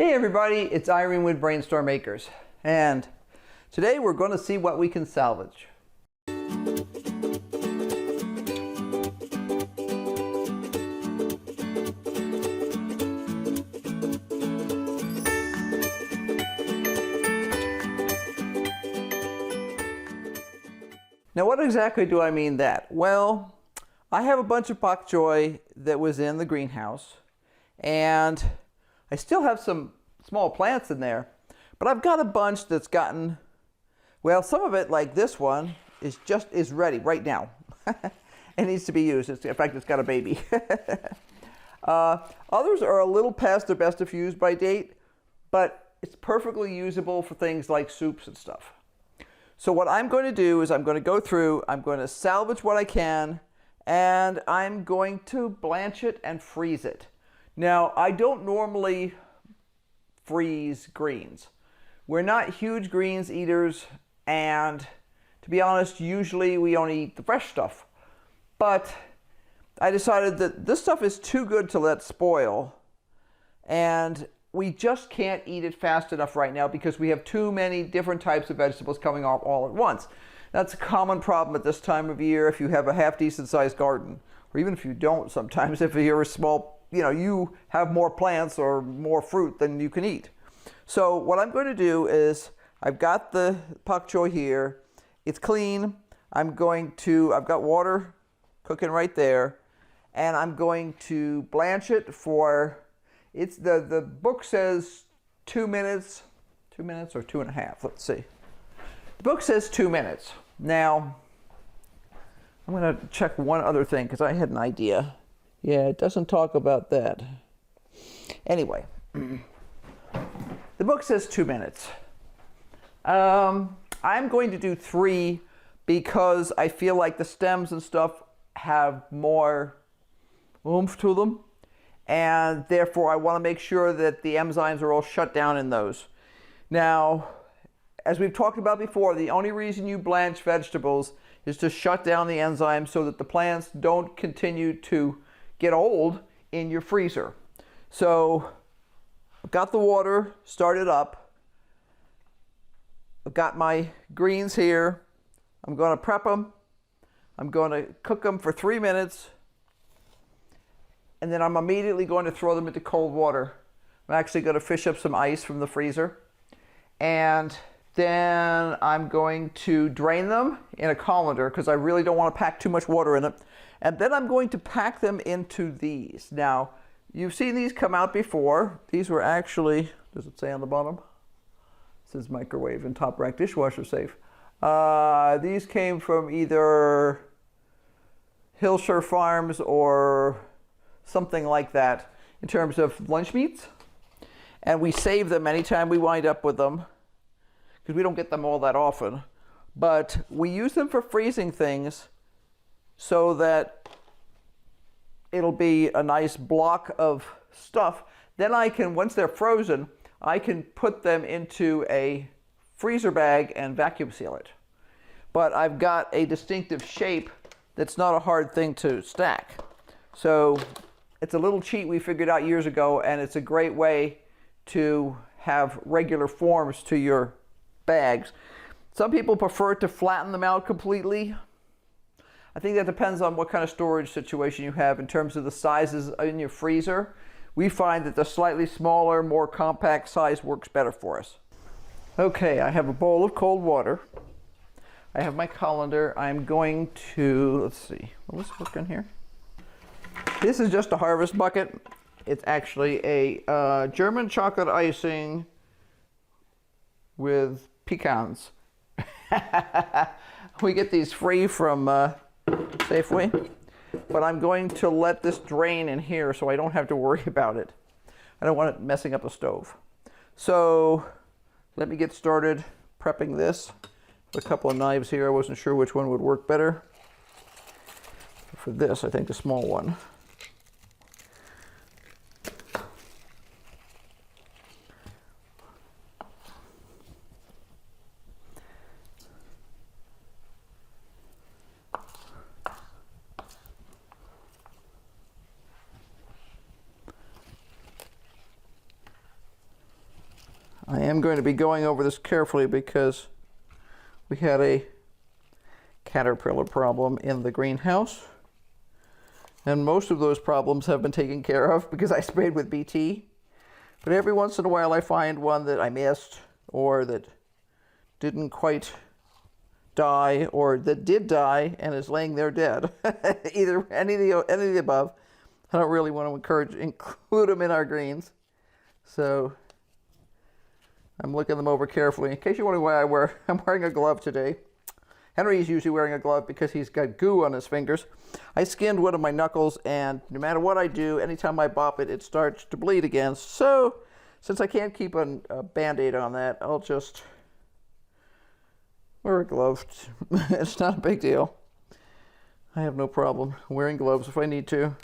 Hey everybody, it's Irene with BrainStormAcres, and today we're going to see what we can salvage. Now what exactly do I mean that? Well, I have a bunch of Bok Choi that was in the greenhouse, and I still have some small plants in there, but I've got a bunch that's gotten, well, some of it, like this one, is ready right now. It needs to be used. In fact, it's got a baby. Others are a little past their best if used by date, but it's perfectly usable for things like soups and stuff. So what I'm going to do is I'm going to go through, I'm going to salvage what I can, and I'm going to blanch it and freeze it. Now, I don't normally freeze greens. We're not huge greens eaters, and to be honest, usually we only eat the fresh stuff. But I decided that this stuff is too good to let spoil, and we just can't eat it fast enough right now because we have too many different types of vegetables coming off all at once. That's a common problem at this time of year if you have a half-decent sized garden, or even if you don't sometimes, if you're a small, you have more plants or more fruit than you can eat. So what I'm going to do is, I've got the Bok Choi here. It's clean. I've got water cooking right there, and I'm going to blanch it for, the book says 2 minutes, 2 minutes or 2.5, let's see. The book says 2 minutes. Now, I'm going to check one other thing because I had an idea. Yeah, it doesn't talk about that. Anyway, the book says 2 minutes. I'm going to do 3 because I feel like the stems and stuff have more oomph to them, and therefore I want to make sure that the enzymes are all shut down in those. Now, as we've talked about before, the only reason you blanch vegetables is to shut down the enzymes so that the plants don't continue to get old in your freezer. So I've got the water started up. I've got my greens here. I'm going to prep them. I'm going to cook them for 3 minutes. And then I'm immediately going to throw them into cold water. I'm actually going to fish up some ice from the freezer. And then I'm going to drain them in a colander because I really don't want to pack too much water in it. And then I'm going to pack them into these. Now, you've seen these come out before. These were actually, does it say on the bottom? It says microwave and top rack dishwasher safe. These came from either Hillshire Farms or something like that in terms of lunch meats. And we save them anytime we wind up with them because we don't get them all that often. But we use them for freezing things so that it'll be a nice block of stuff. Then I can, once they're frozen, I can put them into a freezer bag and vacuum seal it. But I've got a distinctive shape that's not a hard thing to stack. So it's a little cheat we figured out years ago, and it's a great way to have regular forms to your bags. Some people prefer to flatten them out completely. I think that depends on what kind of storage situation you have in terms of the sizes in your freezer. We find that the slightly smaller, more compact size works better for us. Okay, I have a bowl of cold water. I have my colander. I'm going to, let's see, will this work in here? This is just a harvest bucket. It's actually a German chocolate icing with pecans. We get these free from Safeway, but I'm going to let this drain in here so I don't have to worry about it. I don't want it messing up the stove. So let me get started prepping this. A couple of knives here. I wasn't sure which one would work better. For this, I think the small one. I am going to be going over this carefully because we had a caterpillar problem in the greenhouse. And most of those problems have been taken care of because I sprayed with BT. But every once in a while I find one that I missed or that didn't quite die or that did die and is laying there dead. Either any of the above. I don't really want to include them in our greens. So I'm looking them over carefully. In case you're wondering why I'm wearing a glove today. Henry's usually wearing a glove because he's got goo on his fingers. I skinned one of my knuckles, and no matter what I do, anytime I bop it, it starts to bleed again. So, since I can't keep a Band-Aid on that, I'll just wear a glove. It's not a big deal. I have no problem wearing gloves if I need to.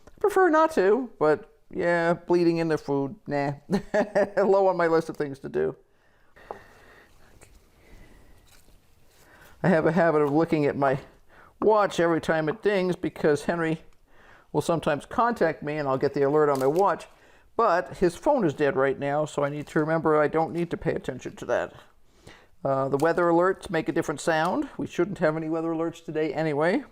I prefer not to, but yeah, bleeding in the food, nah. Low on my list of things to do. I have a habit of looking at my watch every time it dings because Henry will sometimes contact me and I'll get the alert on my watch. But his phone is dead right now, so I need to remember I don't need to pay attention to that. The weather alerts make a different sound. We shouldn't have any weather alerts today anyway.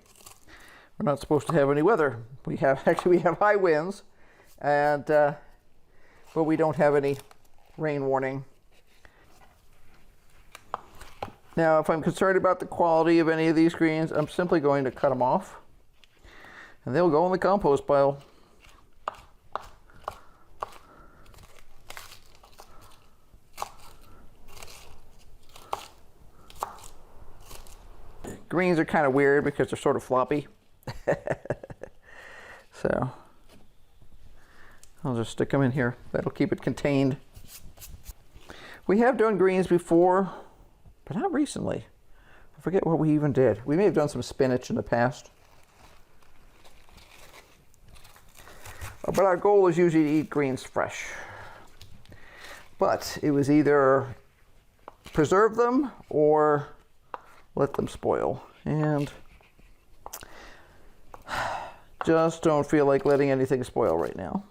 We're not supposed to have any weather. We have high winds, and but we don't have any rain warning. Now, if I'm concerned about the quality of any of these greens, I'm simply going to cut them off, and they'll go in the compost pile. Greens are kind of weird because they're sort of floppy. So I'll just stick them in here. That'll keep it contained. We have done greens before, but not recently. I forget what we even did. We may have done some spinach in the past. But our goal is usually to eat greens fresh. But it was either preserve them or let them spoil. And just don't feel like letting anything spoil right now.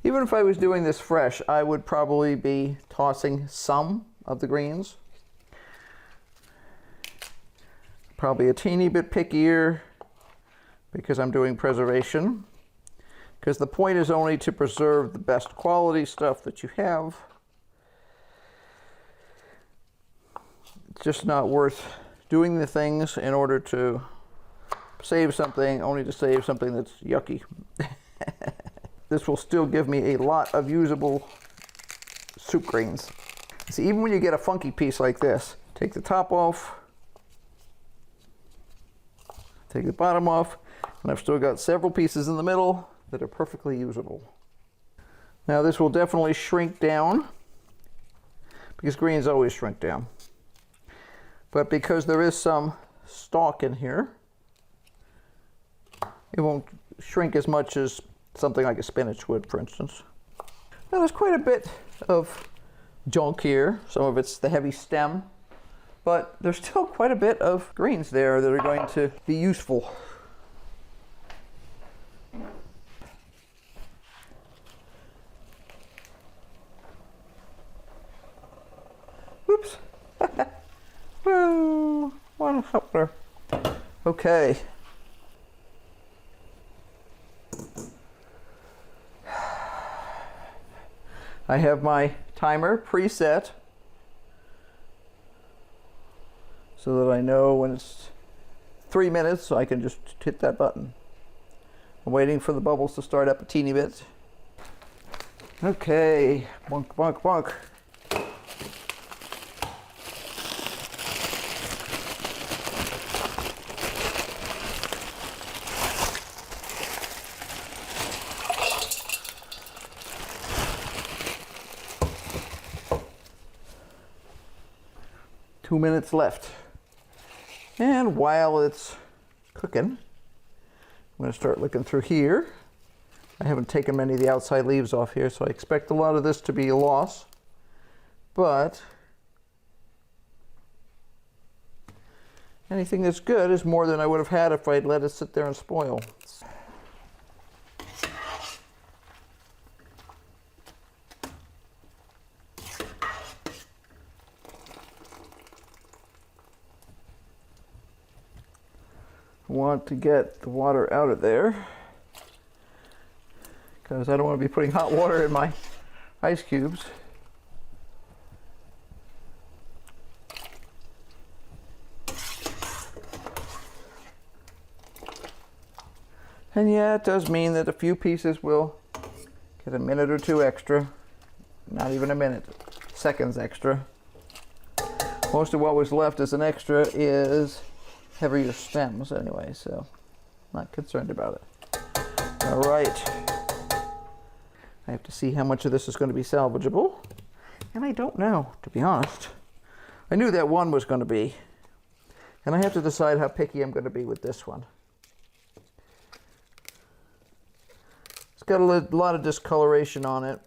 Even if I was doing this fresh, I would probably be tossing some of the greens. Probably a teeny bit pickier because I'm doing preservation. Because the point is only to preserve the best quality stuff that you have. It's just not worth doing the things in order to save something, only to save something that's yucky. This will still give me a lot of usable soup greens. See, even when you get a funky piece like this, take the top off, take the bottom off, and I've still got several pieces in the middle that are perfectly usable. Now this will definitely shrink down, because greens always shrink down. But because there is some stalk in here, it won't shrink as much as something like a spinach would, for instance. Now there's quite a bit of junk here. Some of it's the heavy stem, but there's still quite a bit of greens there that are going to be useful. Whoops. Woo, one up there. Okay. I have my timer preset so that I know when it's 3 minutes, so I can just hit that button. I'm waiting for the bubbles to start up a teeny bit. Okay, bonk, bonk, bonk. Two minutes left. And while it's cooking, I'm going to start looking through here. I haven't taken many of the outside leaves off here, so I expect a lot of this to be a loss. But anything that's good is more than I would have had if I'd let it sit there and spoil. want to get the water out of there because I don't want to be putting hot water in my ice cubes. And yeah, it does mean that a few pieces will get a minute or two extra. Not even a minute, seconds extra. Most of what was left as an extra is heavier stems anyway, so not concerned about it. All right. I have to see how much of this is going to be salvageable. And I don't know, to be honest. I knew that one was going to be. And I have to decide how picky I'm going to be with this one. It's got a lot of discoloration on it.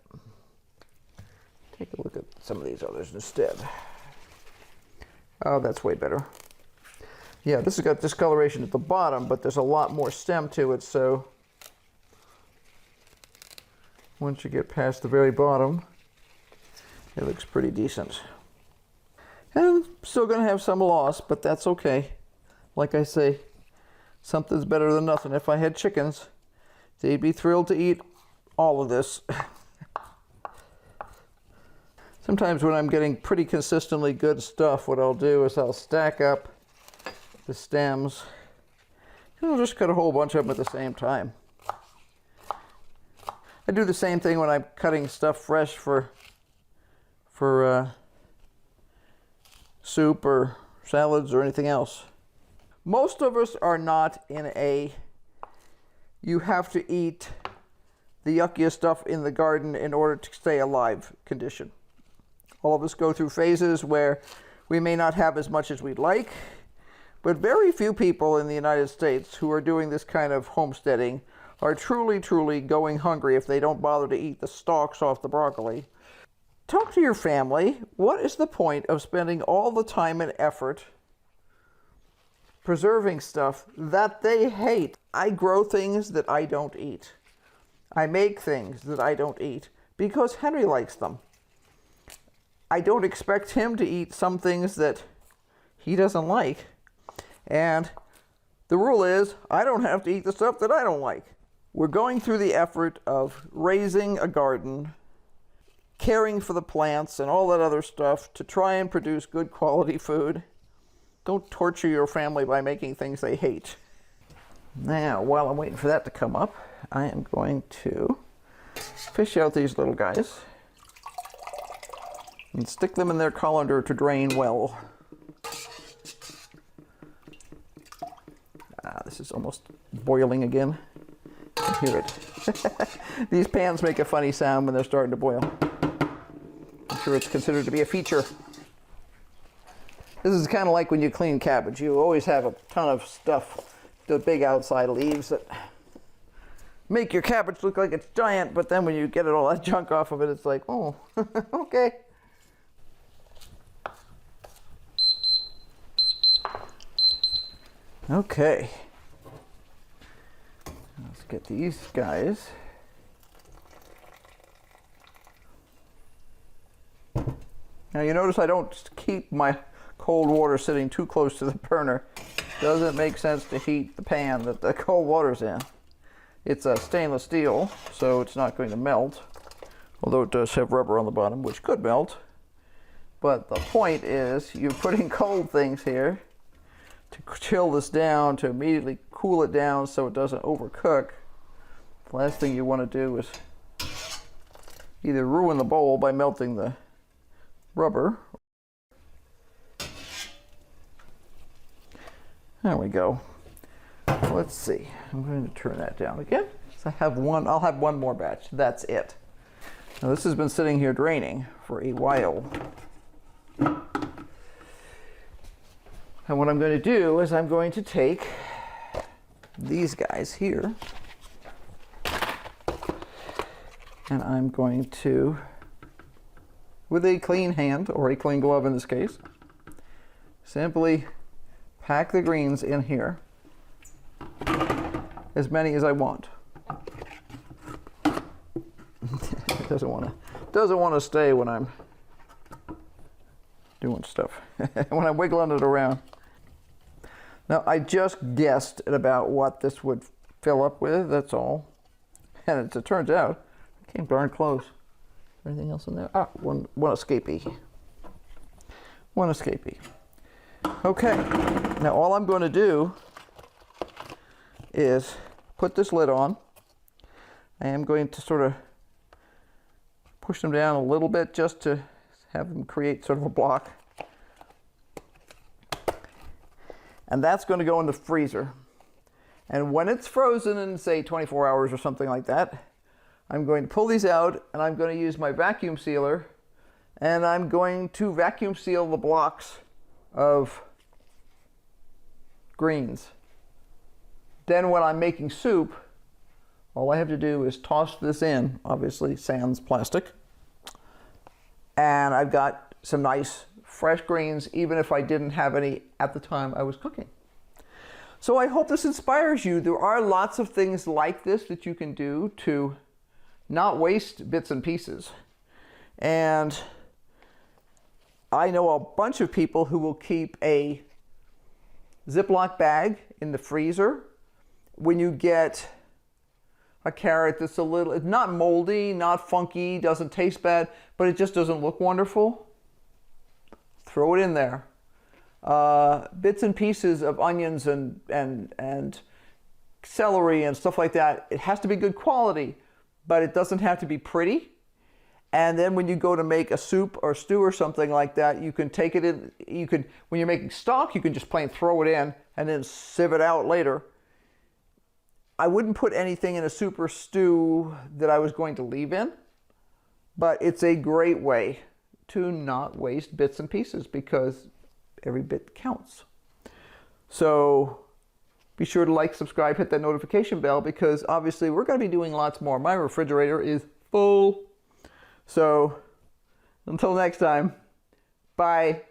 Take a look at some of these others instead. Oh, that's way better. Yeah, this has got discoloration at the bottom, but there's a lot more stem to it, so once you get past the very bottom, it looks pretty decent. And I'm still going to have some loss, but that's okay. Like I say, something's better than nothing. If I had chickens, they'd be thrilled to eat all of this. Sometimes when I'm getting pretty consistently good stuff, what I'll do is I'll stack up the stems, and I'll just cut a whole bunch of them at the same time. I do the same thing when I'm cutting stuff fresh for soup or salads or anything else. Most of us are not in a you have to eat the yuckiest stuff in the garden in order to stay alive condition. All of us go through phases where we may not have as much as we'd like, but very few people in the United States who are doing this kind of homesteading are truly, truly going hungry if they don't bother to eat the stalks off the broccoli. Talk to your family. What is the point of spending all the time and effort preserving stuff that they hate? I grow things that I don't eat. I make things that I don't eat because Henry likes them. I don't expect him to eat some things that he doesn't like. And the rule is, I don't have to eat the stuff that I don't like. We're going through the effort of raising a garden, caring for the plants and all that other stuff to try and produce good quality food. Don't torture your family by making things they hate. Now, while I'm waiting for that to come up, I am going to fish out these little guys and stick them in their colander to drain well. This is almost boiling again. I can hear it. These pans make a funny sound when they're starting to boil. I'm sure it's considered to be a feature. This is kind of like when you clean cabbage. You always have a ton of stuff, the big outside leaves that make your cabbage look like it's giant, but then when you get all that junk off of it, it's like, oh, okay. Okay. Let's get these guys. Now you notice I don't keep my cold water sitting too close to the burner. Doesn't make sense to heat the pan that the cold water's in. It's a stainless steel, so it's not going to melt, although it does have rubber on the bottom, which could melt. But the point is, you're putting cold things here to chill this down, to immediately cool it down so it doesn't overcook. The last thing you want to do is either ruin the bowl by melting the rubber. There we go. Let's see. I'm going to turn that down again. So I'll have one more batch. That's it. Now this has been sitting here draining for a while. And what I'm going to do is I'm going to take these guys here and I'm going to, with a clean hand, or a clean glove in this case, simply pack the greens in here, as many as I want. It doesn't want to stay when I'm doing stuff, when I'm wiggling it around. Now, I just guessed at about what this would fill up with, that's all. And it turns out, it came darn close. Anything else in there? Ah, one escapee. One escapee. Okay, now all I'm going to do is put this lid on. I am going to sort of push them down a little bit just to have them create sort of a block. And that's going to go in the freezer. And when it's frozen in, say, 24 hours or something like that, I'm going to pull these out and I'm going to use my vacuum sealer and I'm going to vacuum seal the blocks of greens. Then when I'm making soup, all I have to do is toss this in, obviously sans plastic, and I've got some nice fresh greens, even if I didn't have any at the time I was cooking. So I hope this inspires you. There are lots of things like this that you can do to not waste bits and pieces. And I know a bunch of people who will keep a Ziploc bag in the freezer. When you get a carrot that's a little, it's not moldy, not funky, doesn't taste bad, but it just doesn't look wonderful, throw it in there. Bits and pieces of onions and celery and stuff like that. It has to be good quality, but it doesn't have to be pretty. And then when you go to make a soup or stew or something like that, you can take it in, you could, when you're making stock, you can just plain throw it in and then sieve it out later. I wouldn't put anything in a soup or stew that I was going to leave in, but it's a great way to not waste bits and pieces because every bit counts. So be sure to like, subscribe, hit that notification bell because obviously we're going to be doing lots more. My refrigerator is full. So until next time, bye.